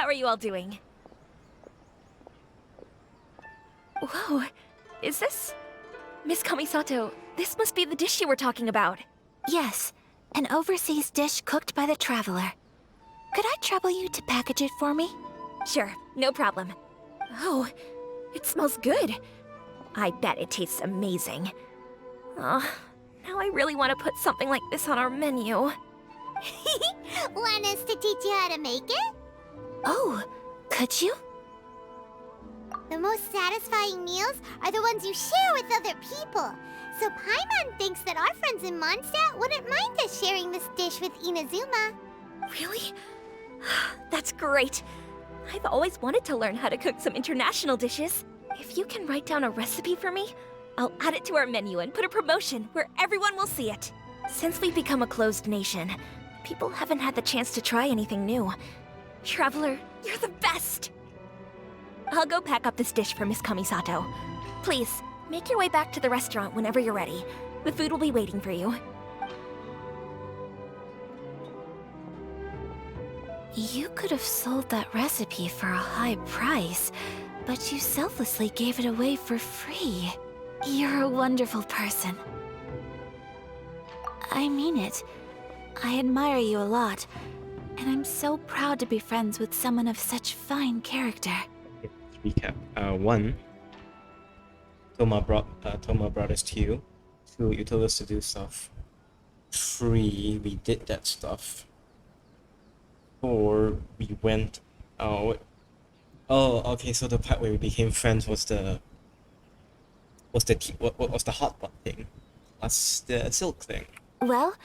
How are you all doing? Whoa, is this... Miss Kamisato, this must be the dish you were talking about. Yes, an overseas dish cooked by the traveler. Could I trouble you to package it for me? Sure, no problem. Oh, it smells good. I bet it tastes amazing. Oh, now I really want to put something like this on our menu. Want us to teach you how to make it? Oh, could you? The most satisfying meals are the ones you share with other people. So Paimon thinks that our friends in Mondstadt wouldn't mind us sharing this dish with Inazuma. Really? That's great. I've always wanted to learn how to cook some international dishes. If you can write down a recipe for me, I'll add it to our menu and put a promotion where everyone will see it. Since we've become a closed nation, people haven't had the chance to try anything new. Traveler, you're the best! I'll go pack up this dish for Miss Kamisato. Please, make your way back to the restaurant whenever you're ready. The food will be waiting for you. You could have sold that recipe for a high price, but you selflessly gave it away for free. You're a wonderful person. I mean it. I admire you a lot, and I'm so proud to be friends with someone of such fine character. Recap. One, Toma brought us to you. Two, you told us to do stuff. Three, we did that stuff. Four, we went out. Oh, okay. So the part where we became friends was the hot pot thing. That's the silk thing. Well,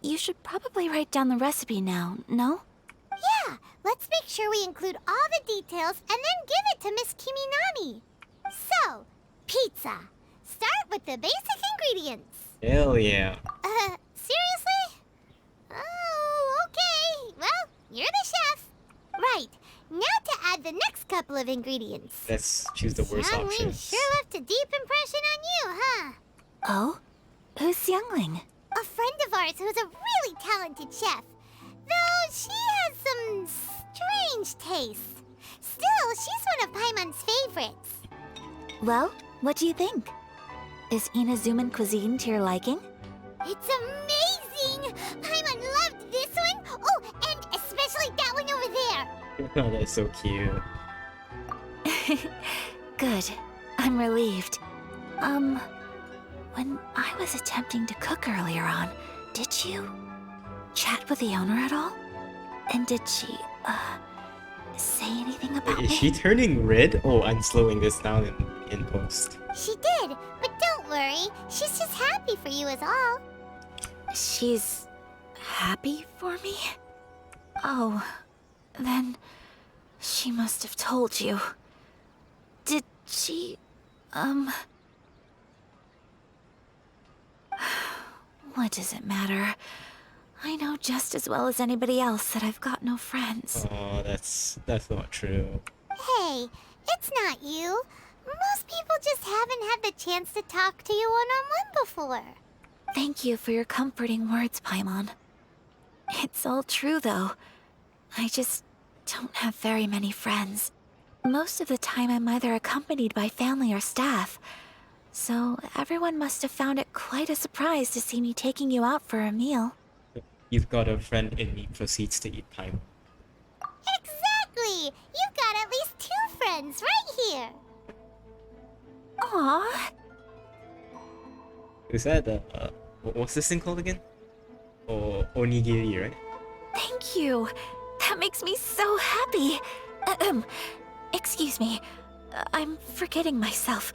you should probably write down the recipe now, no? Yeah, let's make sure we include all the details and then give it to Miss Kiminami. So, pizza. Start with the basic ingredients. Hell yeah. Seriously? Oh, okay. Well, you're the chef. Right, now to add the next couple of ingredients. Let's choose the worst Youngling option. sure left a deep impression on you, huh? Oh? Who's Youngling? A friend of ours who's a really talented chef. Though she has some strange tastes. Still, she's one of Paimon's favorites. Well, what do you think? Is Inazuman cuisine to your liking? It's amazing! Paimon loved this one! Oh, and especially that one over there! Oh, that's so cute. Good. I'm relieved. When I was attempting to cook earlier on, did you chat with the owner at all? And did she, say anything about Is me? she turning red? Oh, I'm slowing this down in post. She did, but don't worry. She's just happy for you is all. She's happy for me? Oh, then she must have told you. Did she, What does it matter? I know just as well as anybody else that I've got no friends. Oh, that's not true. Hey, it's not you. Most people just haven't had the chance to talk to you one-on-one before. Thank you for your comforting words, Paimon. It's all true, though. I just don't have very many friends. Most of the time I'm either accompanied by family or staff. So everyone must have found it quite a surprise to see me taking you out for a meal. You've got a friend in me proceeds to eat pie. Exactly! You've got at least 2 friends right here. Aww. Is that what's this thing called again? Oh, onigiri, right? Thank you. That makes me so happy. Excuse me. I'm forgetting myself.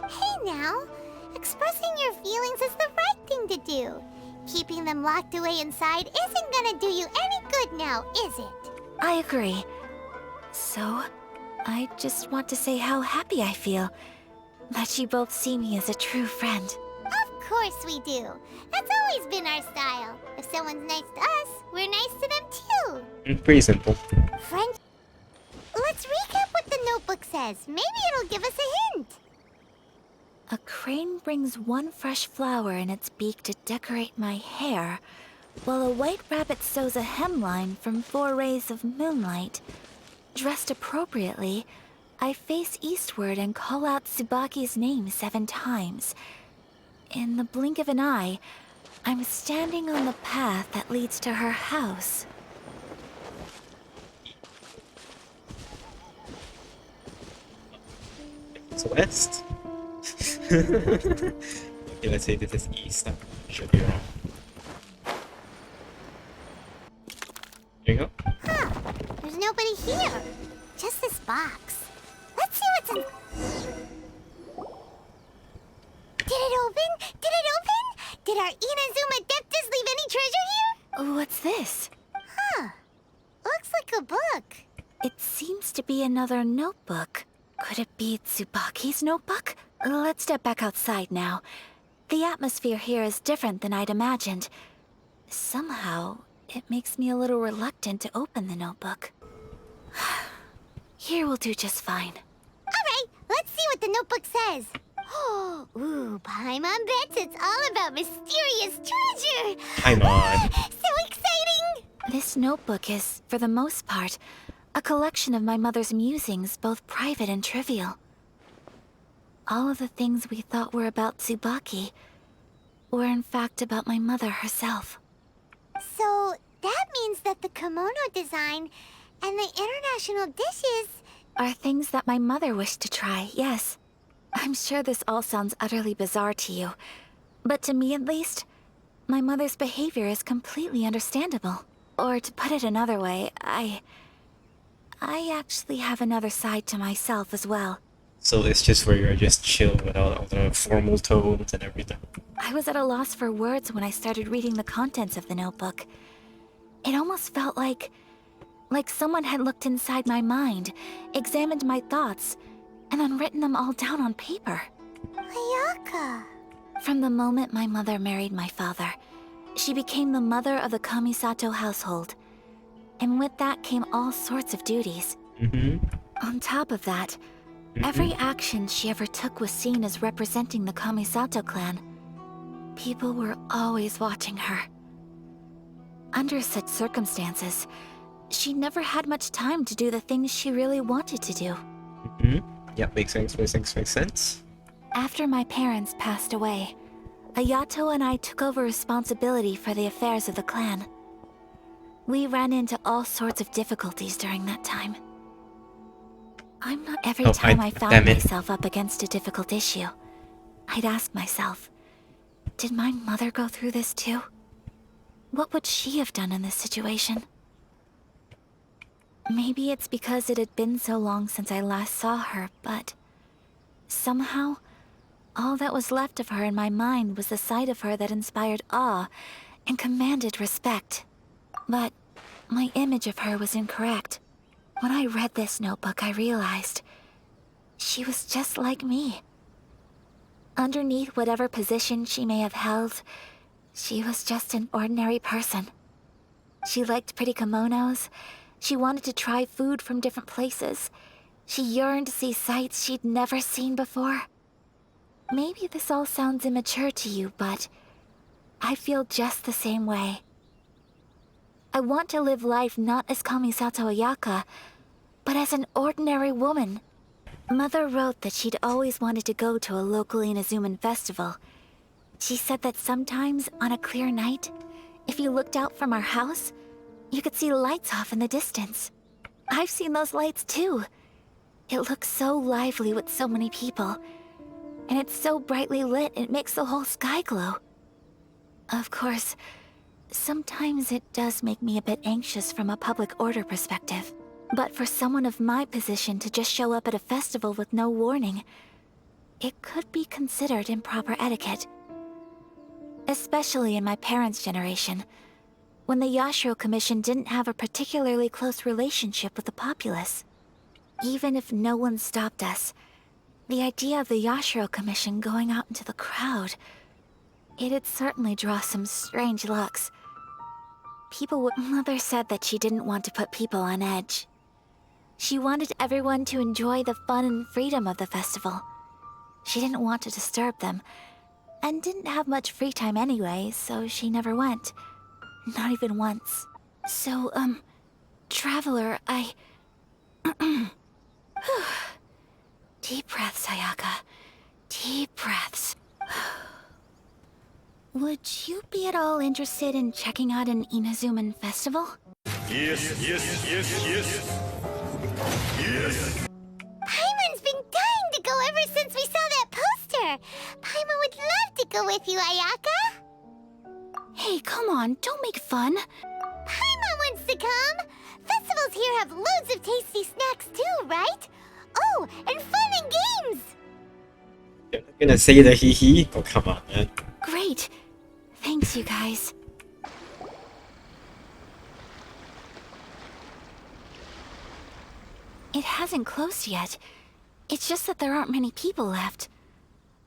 Hey now, expressing your feelings is the right thing to do. Keeping them locked away inside isn't gonna do you any good now, is it? I agree. So, I just want to say how happy I feel that you both see me as a true friend. Of course we do. That's always been our style. If someone's nice to us, we're nice to them too. It's pretty simple. Friend, let's recap what the notebook says. Maybe it'll give us a hint. A crane brings one fresh flower in its beak to decorate my hair, while a white rabbit sews a hemline from 4 rays of moonlight. Dressed appropriately, I face eastward and call out Tsubaki's name 7 times. In the blink of an eye, I'm standing on the path that leads to her house. It's west. Okay, let's say this is east. I should be wrong. There you go. Huh. There's nobody here. Just this box. Let's see what's in... Did it open? Did it open? Did our Inazuma Adeptus leave any treasure here? What's this? Huh. Looks like a book. It seems to be another notebook. Could it be Tsubaki's notebook? Let's step back outside now. The atmosphere here is different than I'd imagined. Somehow, it makes me a little reluctant to open the notebook. Here will do just fine. Alright, let's see what the notebook says. Ooh, Paimon bets it's all about mysterious treasure. Paimon. So exciting! This notebook is, for the most part, a collection of my mother's musings, both private and trivial. All of the things we thought were about Tsubaki were in fact about my mother herself. So, that means that the kimono design and the international dishes... Are things that my mother wished to try, yes. I'm sure this all sounds utterly bizarre to you, but to me at least, my mother's behavior is completely understandable. Or to put it another way, I actually have another side to myself as well. So it's just where you're just chill without all the formal tones and everything. I was at a loss for words when I started reading the contents of the notebook. It almost felt like someone had looked inside my mind, examined my thoughts, and then written them all down on paper. Ayaka. From the moment my mother married my father, she became the mother of the Kamisato household. And with that came all sorts of duties. On top of that, every action she ever took was seen as representing the Kamisato clan. People were always watching her. Under such circumstances, she never had much time to do the things she really wanted to do. Yeah, makes sense. After my parents passed away, Ayato and I took over responsibility for the affairs of the clan. We ran into all sorts of difficulties during that time. I'm not every time I found myself up against a difficult issue, I'd ask myself, did my mother go through this too? What would she have done in this situation? Maybe it's because it had been so long since I last saw her, but somehow, all that was left of her in my mind was the side of her that inspired awe and commanded respect. But my image of her was incorrect. When I read this notebook, I realized she was just like me. Underneath whatever position she may have held, she was just an ordinary person. She liked pretty kimonos. She wanted to try food from different places. She yearned to see sights she'd never seen before. Maybe this all sounds immature to you, but I feel just the same way. I want to live life not as Kamisato Ayaka, but as an ordinary woman. Mother wrote that she'd always wanted to go to a local Inazuman festival. She said that sometimes, on a clear night, if you looked out from our house, you could see lights off in the distance. I've seen those lights too. It looks so lively with so many people. And it's so brightly lit, it makes the whole sky glow. Of course, sometimes it does make me a bit anxious from a public order perspective. But for someone of my position to just show up at a festival with no warning, it could be considered improper etiquette. Especially in my parents' generation, when the Yashiro Commission didn't have a particularly close relationship with the populace. Even if no one stopped us, the idea of the Yashiro Commission going out into the crowd, it'd certainly draw some strange looks. Mother said that she didn't want to put people on edge. She wanted everyone to enjoy the fun and freedom of the festival. She didn't want to disturb them, and didn't have much free time anyway, so she never went. Not even once. So, Traveler, I... Deep breaths, Ayaka. Deep breaths. Would you be at all interested in checking out an Inazuman festival? Yes. Paimon's been dying to go ever since we saw that poster. Paimon would love to go with you, Ayaka. Hey, come on, don't make fun. Paimon wants to come. Festivals here have loads of tasty snacks too, right? Oh, and fun and games. You're not gonna say the hee hee? Oh, come on, man. Great. Thanks, you guys. It hasn't closed yet. It's just that there aren't many people left.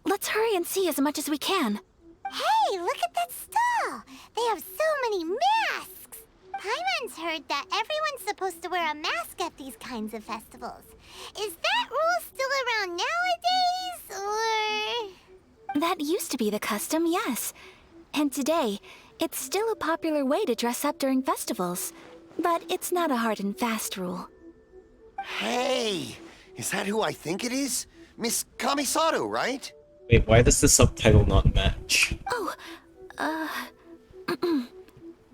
Let's hurry and see as much as we can. Hey, look at that stall. They have so many masks. Paimon's heard that everyone's supposed to wear a mask at these kinds of festivals. Is that rule still around nowadays, or...? That used to be the custom, yes. And today, it's still a popular way to dress up during festivals. But it's not a hard and fast rule. Hey, is that who I think it is? Miss Kamisato, right? Wait, why does the subtitle not match? Oh,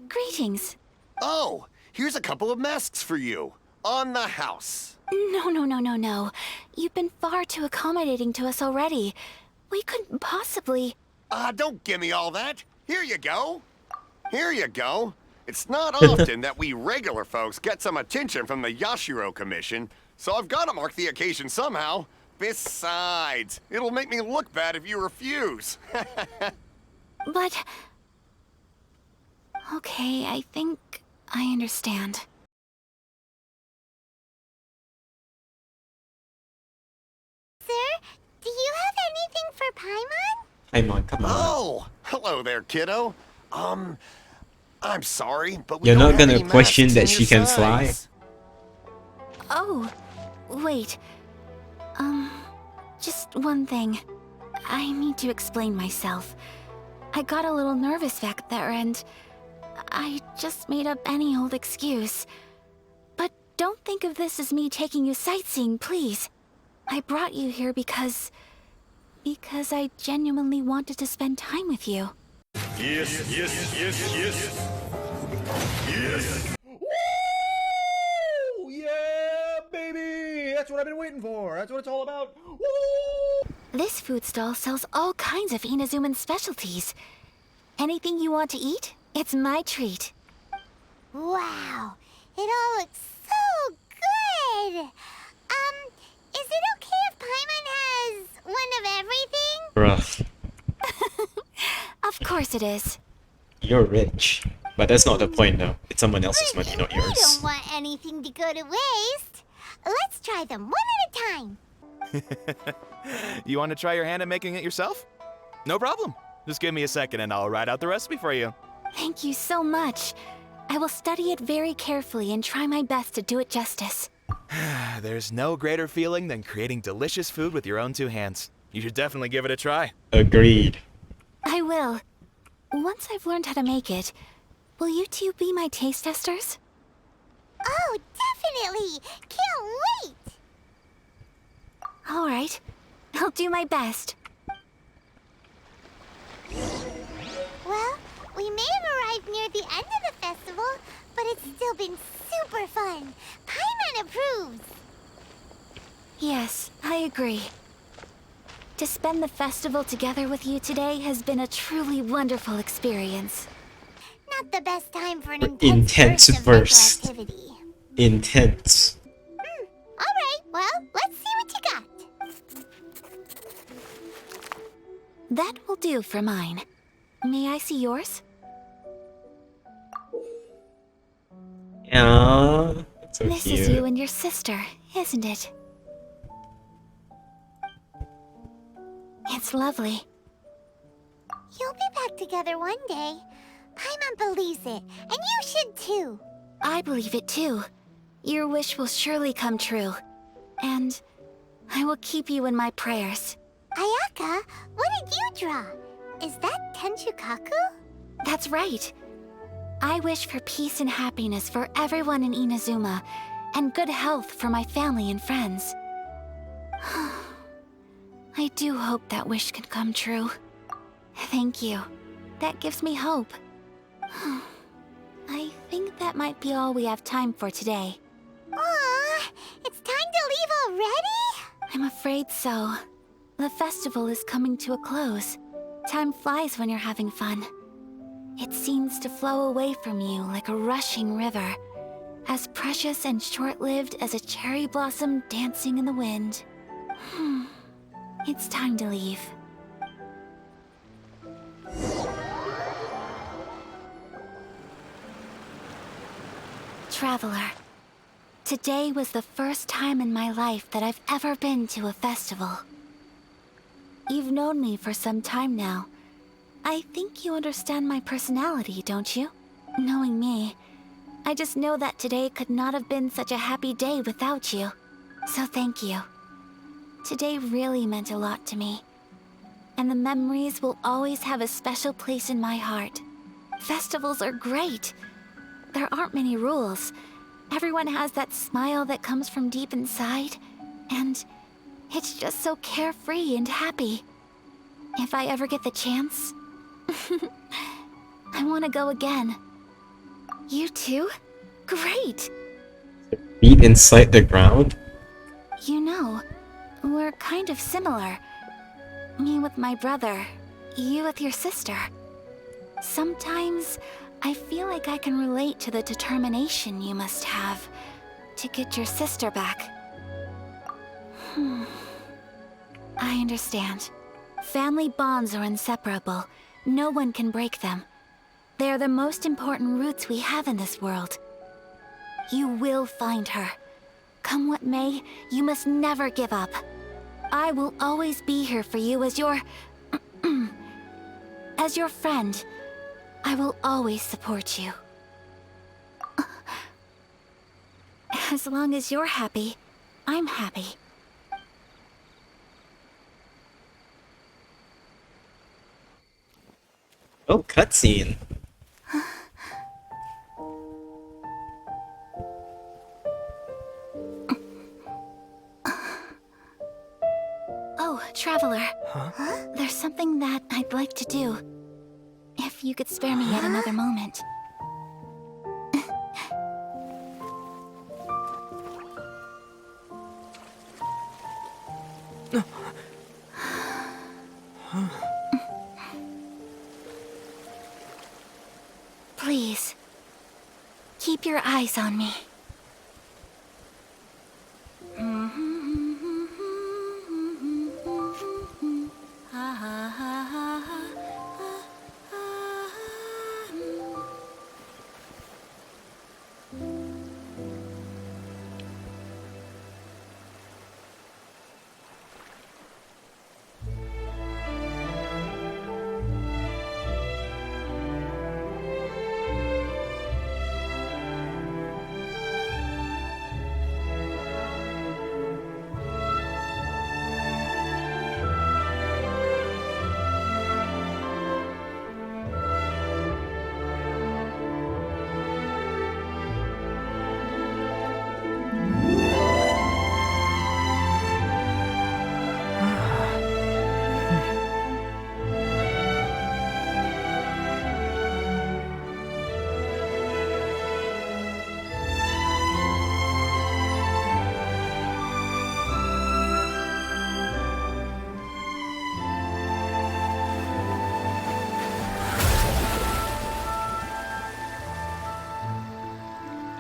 greetings. Oh, here's a couple of masks for you. On the house. No. You've been far too accommodating to us already. We couldn't possibly... Don't give me all that. Here you go. Here you go. It's not often that we regular folks get some attention from the Yashiro Commission, so I've got to mark the occasion somehow. Besides, it'll make me look bad if you refuse. But... Okay, I think I understand. Sir, do you have anything for Paimon? Paimon, come on. Oh, hello there, kiddo. I'm sorry, but we You're don't not have gonna any question masks that in she your can fly? size. Oh, wait. Just one thing. I need to explain myself. I got a little nervous back there and... I just made up any old excuse. But don't think of this as me taking you sightseeing, please. I brought you here because I genuinely wanted to spend time with you. Yes. Woo! Yeah, baby! That's what I've been waiting for. That's what it's all about. Woo! This food stall sells all kinds of Inazuman specialties. Anything you want to eat, it's my treat. Wow, it all looks so good. Is it okay if Paimon has one of everything? Bruh, Of course it is. you're rich. But that's not the point though. It's someone else's money, not We yours. don't want anything to go to waste. Let's try them one at a time. You want to try your hand at making it yourself? No problem. Just give me a second and I'll write out the recipe for you. Thank you so much. I will study it very carefully and try my best to do it justice. There's no greater feeling than creating delicious food with your own two hands. You should definitely give it a try. Agreed. I will. Once I've learned how to make it, will you two be my taste testers? Oh, definitely. Can't wait. All right. I'll do my best. Well, we may have arrived near the end of the festival, but it's still been super fun. Paimon approves. Yes, I agree. To spend the festival together with you today has been a truly wonderful experience. Not the best time for an Intense intense burst. burst of mental activity. Intense. All right, well, let's see what you got. That will do for mine. May I see yours? Aww, that's so This cute. is you and your sister, isn't it? It's lovely. You'll be back together one day. Paimon believes it, and you should too. I believe it too. Your wish will surely come true. And I will keep you in my prayers. Ayaka, what did you draw? Is that Tenchukaku? That's right. I wish for peace and happiness for everyone in Inazuma, and good health for my family and friends. I do hope that wish can come true. Thank you. That gives me hope. I think that might be all we have time for today. Aw, it's time to leave already? I'm afraid so. The festival is coming to a close. Time flies when you're having fun. It seems to flow away from you like a rushing river, as precious and short-lived as a cherry blossom dancing in the wind. It's time to leave. Traveler, today was the first time in my life that I've ever been to a festival. You've known me for some time now. I think you understand my personality, don't you? Knowing me, I just know that today could not have been such a happy day without you. So thank you. Today really meant a lot to me. And the memories will always have a special place in my heart. Festivals are great. There aren't many rules. Everyone has that smile that comes from deep inside. And it's just so carefree and happy. If I ever get the chance, I want to go again. You too? Great! Feet inside the ground? You know, we're kind of similar. Me with my brother, you with your sister. Sometimes, I feel like I can relate to the determination you must have to get your sister back. I understand. Family bonds are inseparable. No one can break them. They are the most important roots we have in this world. You will find her. Come what may, you must never give up. I will always be here for you as your... as your friend. I will always support you. As long as you're happy, I'm happy. Oh, cutscene. Oh, Traveler. There's something that I'd like to do. If you could spare me yet another moment. Please, keep your eyes on me.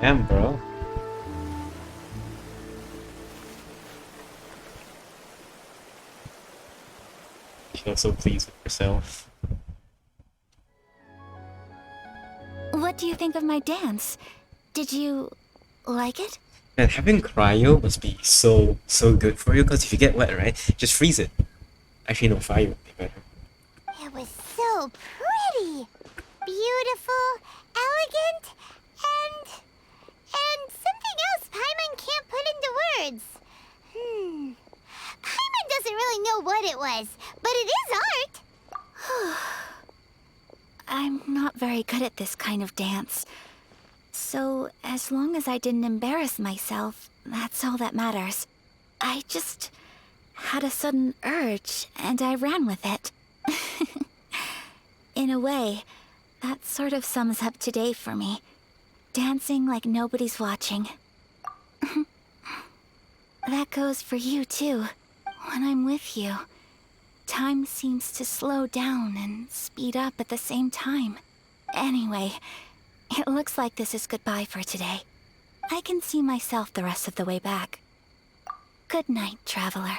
Damn, bro. You feel so pleased with yourself. What do you think of my dance? Did you like it? And having cryo must be so good for you, because if you get wet, right, just freeze it. Actually, no, fire would be better. It was so pretty. Beautiful, elegant, and something else Paimon can't put into words. Paimon doesn't really know what it was, but it is art. I'm not very good at this kind of dance. So, as long as I didn't embarrass myself, that's all that matters. I just had a sudden urge, and I ran with it. In a way, that sort of sums up today for me. Dancing like nobody's watching. That goes for you, too. When I'm with you, time seems to slow down and speed up at the same time. Anyway, it looks like this is goodbye for today. I can see myself the rest of the way back. Good night, traveler.